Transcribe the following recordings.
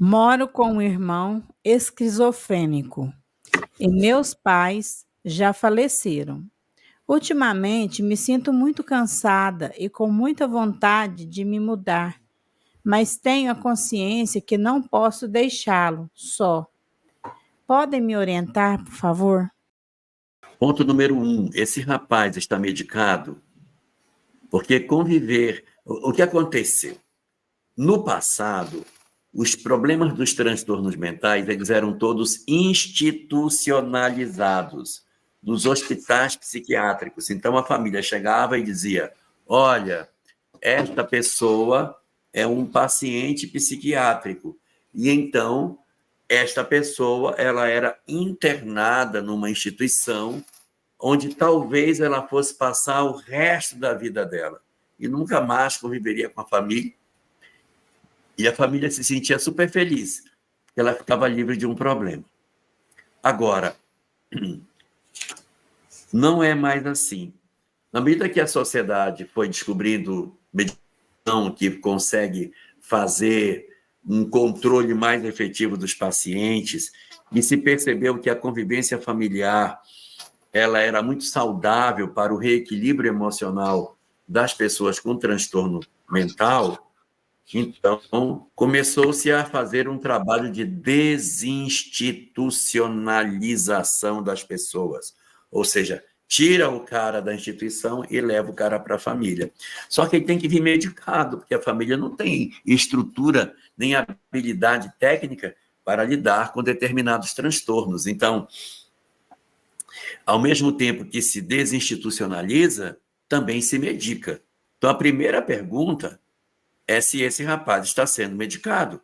Moro com um irmão esquizofrênico e meus pais já faleceram. Ultimamente me sinto muito cansada e com muita vontade de me mudar, mas tenho a consciência que não posso deixá-lo só. Podem me orientar, por favor? Ponto número 1, esse rapaz está medicado porque conviver... O que aconteceu? No passado, os problemas dos transtornos mentais, eles eram todos institucionalizados nos hospitais psiquiátricos. Então, a família chegava e dizia, olha, esta pessoa é um paciente psiquiátrico. E então, esta pessoa ela era internada numa instituição onde talvez ela fosse passar o resto da vida dela e nunca mais conviveria com a família. E a família se sentia super feliz, porque ela ficava livre de um problema. Agora, não é mais assim. Na medida que a sociedade foi descobrindo medicação que consegue fazer um controle mais efetivo dos pacientes, e se percebeu que a convivência familiar ela era muito saudável para o reequilíbrio emocional das pessoas com transtorno mental, então começou-se a fazer um trabalho de desinstitucionalização das pessoas, ou seja, tira o cara da instituição e leva o cara para a família. Só que ele tem que vir medicado, porque a família não tem estrutura nem habilidade técnica para lidar com determinados transtornos. Então, ao mesmo tempo que se desinstitucionaliza, também se medica. Então, a primeira pergunta é se esse rapaz está sendo medicado.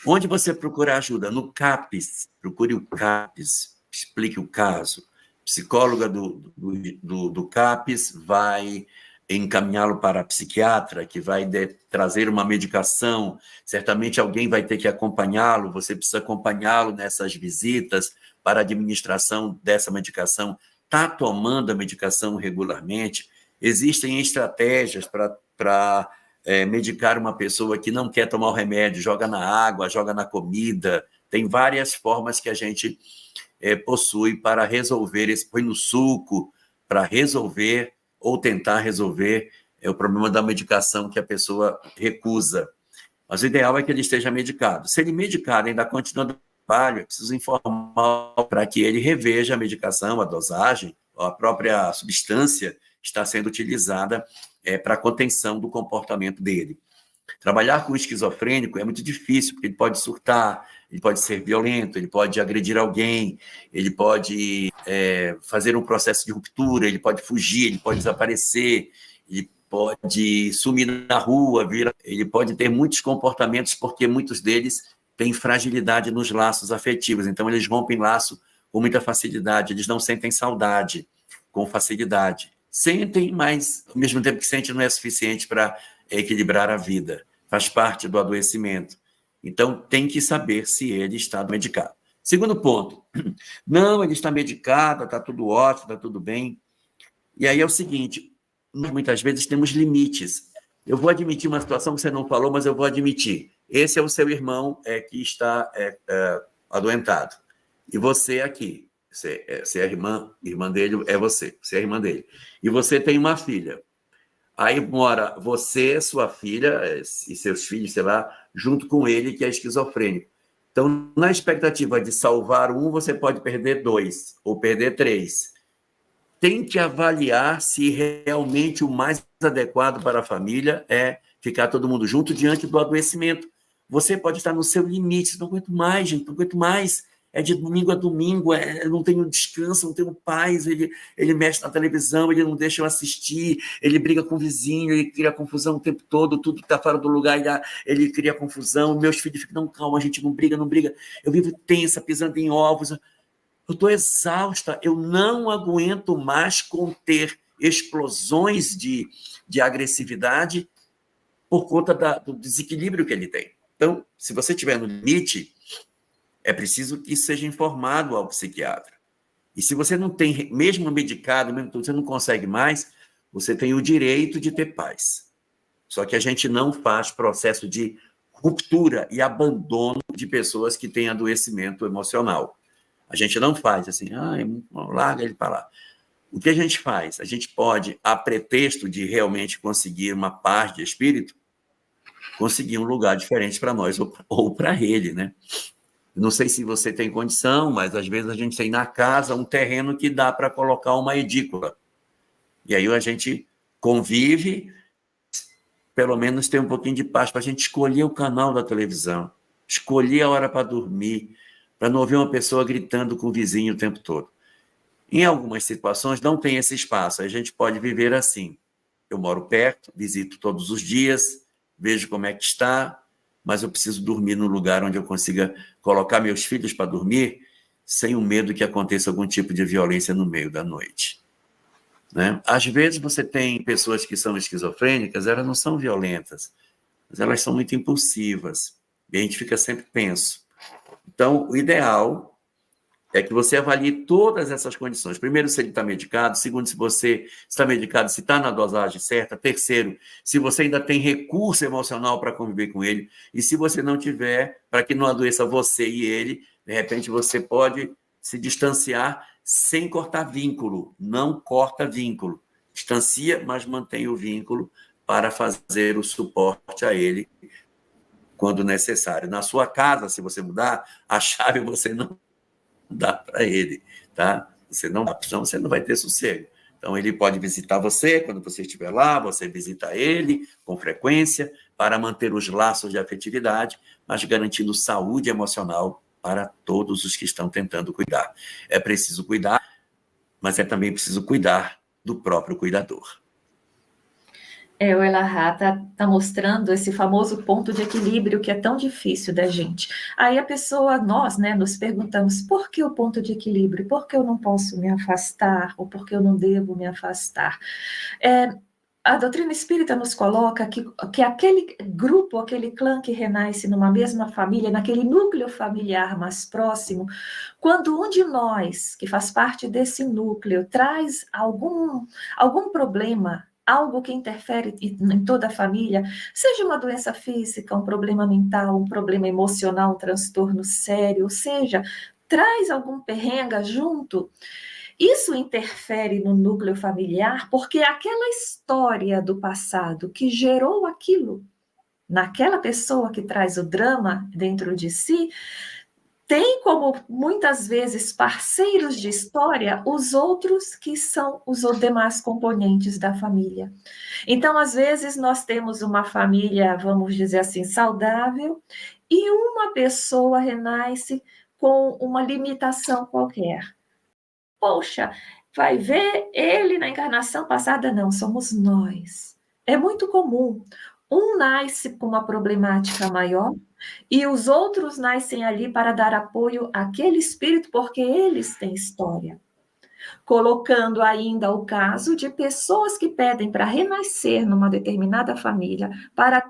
Onde você procura ajuda? No CAPS. Procure o CAPS, explique o caso. Psicóloga do CAPS vai encaminhá-lo para a psiquiatra, que vai trazer uma medicação. Certamente alguém vai ter que acompanhá-lo, você precisa acompanhá-lo nessas visitas para a administração dessa medicação. Está tomando a medicação regularmente? Existem estratégias para medicar uma pessoa que não quer tomar o remédio, joga na água, joga na comida. Tem várias formas que a gente possui para resolver esse, põe no suco, para resolver ou tentar resolver o problema da medicação que a pessoa recusa. Mas o ideal é que ele esteja medicado. Se ele medicado ainda continua no trabalho, é preciso informar para que ele reveja a medicação, a dosagem, a própria substância está sendo utilizada para a contenção do comportamento dele. Trabalhar com o esquizofrênico é muito difícil, porque ele pode surtar, ele pode ser violento, ele pode agredir alguém, ele pode fazer um processo de ruptura, ele pode fugir, ele pode desaparecer, ele pode sumir na rua, ele pode ter muitos comportamentos, porque muitos deles têm fragilidade nos laços afetivos, então eles rompem laço com muita facilidade, eles não sentem saudade com facilidade. Sentem, mas ao mesmo tempo que sentem não é suficiente para equilibrar a vida. Faz parte do adoecimento. Então, tem que saber se ele está medicado. Segundo ponto, não, ele está medicado, está tudo ótimo, está tudo bem. E aí é o seguinte, nós muitas vezes temos limites. Eu vou admitir uma situação que você não falou, mas eu vou admitir. Esse é o seu irmão que está adoentado. E você aqui, você é a irmã dele, é você é a irmã dele. E você tem uma filha. Aí mora você, sua filha e seus filhos, sei lá, junto com ele, que é esquizofrênico. Então, na expectativa de salvar um, você pode perder 2 ou perder 3. Tem que avaliar se realmente o mais adequado para a família é ficar todo mundo junto diante do adoecimento. Você pode estar no seu limite, não aguento mais, gente, não aguento mais. É de domingo a domingo, não tenho descanso, não tenho paz, ele mexe na televisão, ele não deixa eu assistir, ele briga com o vizinho, ele cria confusão o tempo todo, tudo está fora do lugar, ele cria confusão, meus filhos ficam, não, calma, a gente não briga, eu vivo tensa, pisando em ovos, eu estou exausta, eu não aguento mais conter explosões de agressividade por conta do desequilíbrio que ele tem. Então, se você estiver no limite, é preciso que seja informado ao psiquiatra. E se você não tem, mesmo medicado, mesmo tudo, você não consegue mais, você tem o direito de ter paz. Só que a gente não faz processo de ruptura e abandono de pessoas que têm adoecimento emocional. A gente não faz assim, larga ele para lá. O que a gente faz? A gente pode, a pretexto de realmente conseguir uma paz de espírito, conseguir um lugar diferente para nós ou para ele, né? Não sei se você tem condição, mas às vezes a gente tem na casa um terreno que dá para colocar uma edícula. E aí a gente convive, pelo menos tem um pouquinho de paz para a gente escolher o canal da televisão, escolher a hora para dormir, para não ouvir uma pessoa gritando com o vizinho o tempo todo. Em algumas situações não tem esse espaço, a gente pode viver assim. Eu moro perto, visito todos os dias, vejo como é que está, mas eu preciso dormir num lugar onde eu consiga colocar meus filhos para dormir sem o medo que aconteça algum tipo de violência no meio da noite. Né? Às vezes você tem pessoas que são esquizofrênicas, elas não são violentas, mas elas são muito impulsivas, e a gente fica sempre tenso. Então, o ideal é que você avalie todas essas condições. Primeiro, se ele está medicado. Segundo, se você está medicado, se está na dosagem certa. Terceiro, se você ainda tem recurso emocional para conviver com ele. E se você não tiver, para que não adoeça você e ele, de repente você pode se distanciar sem cortar vínculo. Não corta vínculo. Distancia, mas mantém o vínculo para fazer o suporte a ele quando necessário. Na sua casa, se você mudar, a chave você não dá para ele, tá? Você não dá, senão você não vai ter sossego. Então, ele pode visitar você quando você estiver lá, você visita ele com frequência para manter os laços de afetividade, mas garantindo saúde emocional para todos os que estão tentando cuidar. É preciso cuidar, mas é também preciso cuidar do próprio cuidador. O Elahá tá mostrando esse famoso ponto de equilíbrio que é tão difícil da gente. Aí a pessoa, nós, né, nos perguntamos, por que o ponto de equilíbrio? Por que eu não posso me afastar? Ou por que eu não devo me afastar? A doutrina espírita nos coloca que aquele grupo, aquele clã que renasce numa mesma família, naquele núcleo familiar mais próximo, quando um de nós, que faz parte desse núcleo, traz algum problema, algo que interfere em toda a família, seja uma doença física, um problema mental, um problema emocional, um transtorno sério, ou seja, traz algum perrengue junto, isso interfere no núcleo familiar porque aquela história do passado que gerou aquilo naquela pessoa que traz o drama dentro de si, tem como, muitas vezes, parceiros de história os outros que são os demais componentes da família. Então, às vezes, nós temos uma família, vamos dizer assim, saudável, e uma pessoa renasce com uma limitação qualquer. Poxa, vai ver ele na encarnação passada? Não, somos nós. É muito comum. Um nasce com uma problemática maior e os outros nascem ali para dar apoio àquele espírito, porque eles têm história. Colocando ainda o caso de pessoas que pedem para renascer numa determinada família, para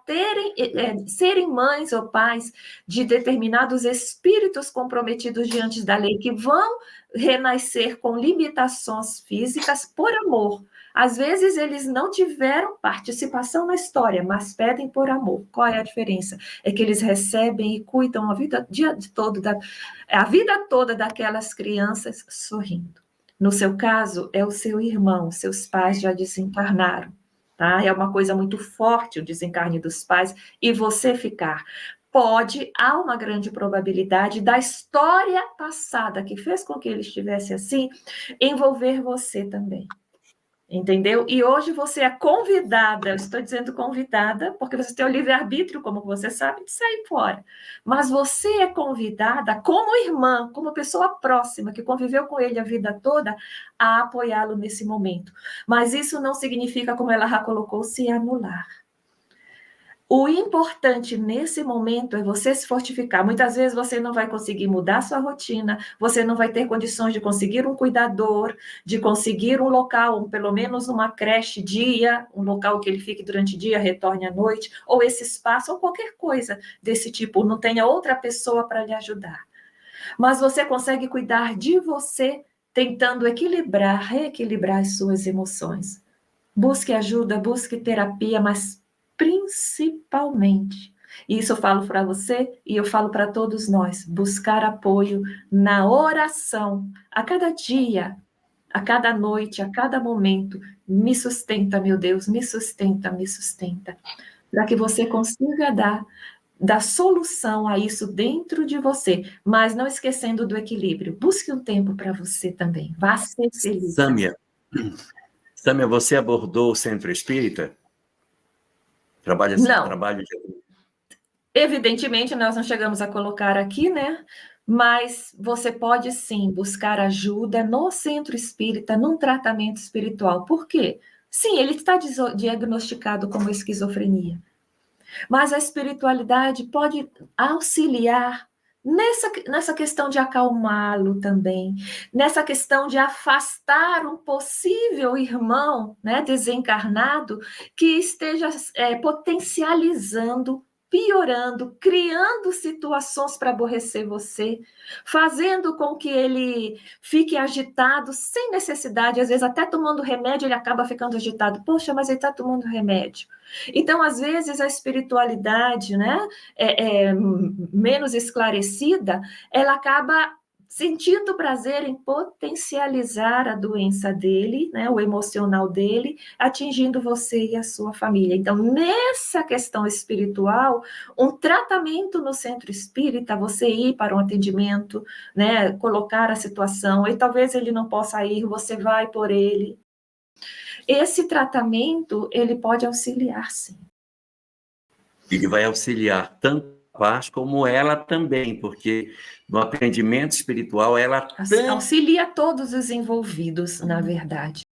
serem mães ou pais de determinados espíritos comprometidos diante da lei, que vão renascer com limitações físicas por amor. Às vezes eles não tiveram participação na história, mas pedem por amor. Qual é a diferença? É que eles recebem e cuidam a vida toda daquelas crianças sorrindo. No seu caso, é o seu irmão, seus pais já desencarnaram, tá? É uma coisa muito forte o desencarne dos pais e você ficar. Há uma grande probabilidade da história passada que fez com que ele estivesse assim, envolver você também. Entendeu? E hoje você é convidada, eu estou dizendo convidada, porque você tem o livre-arbítrio, como você sabe, de sair fora. Mas você é convidada, como irmã, como pessoa próxima, que conviveu com ele a vida toda, a apoiá-lo nesse momento. Mas isso não significa, como ela já colocou, se anular. O importante nesse momento é você se fortificar. Muitas vezes você não vai conseguir mudar sua rotina, você não vai ter condições de conseguir um cuidador, de conseguir um local, pelo menos uma creche dia, um local que ele fique durante o dia, retorne à noite, ou esse espaço, ou qualquer coisa desse tipo, não tenha outra pessoa para lhe ajudar. Mas você consegue cuidar de você, tentando reequilibrar as suas emoções. Busque ajuda, busque terapia, mas principalmente, E isso eu falo para você e eu falo para todos nós, buscar apoio na oração, a cada dia, a cada noite, a cada momento. Me sustenta, meu Deus, me sustenta, para que você consiga dar solução a isso dentro de você, mas não esquecendo do equilíbrio. Busque um tempo para você também, vá ser feliz. Sâmia, você abordou o Centro Espírita? Não. Trabalho Evidentemente, nós não chegamos a colocar aqui, né? Mas você pode sim buscar ajuda no centro espírita, num tratamento espiritual. Por quê? Sim, ele está diagnosticado como esquizofrenia. Mas a espiritualidade pode auxiliar nessa questão de acalmá-lo também, nessa questão de afastar um possível irmão, né, desencarnado que esteja potencializando, piorando, criando situações para aborrecer você, fazendo com que ele fique agitado sem necessidade, às vezes até tomando remédio ele acaba ficando agitado. Poxa, mas ele está tomando remédio. Então, às vezes, a espiritualidade, né, menos esclarecida, ela acaba sentindo prazer em potencializar a doença dele, né, o emocional dele, atingindo você e a sua família. Então, nessa questão espiritual, um tratamento no centro espírita, você ir para um atendimento, né, colocar a situação, e talvez ele não possa ir, você vai por ele. Esse tratamento, ele pode auxiliar, sim. Ele vai auxiliar tanto a paz como ela também, porque no atendimento espiritual ela auxilia todos os envolvidos, na verdade.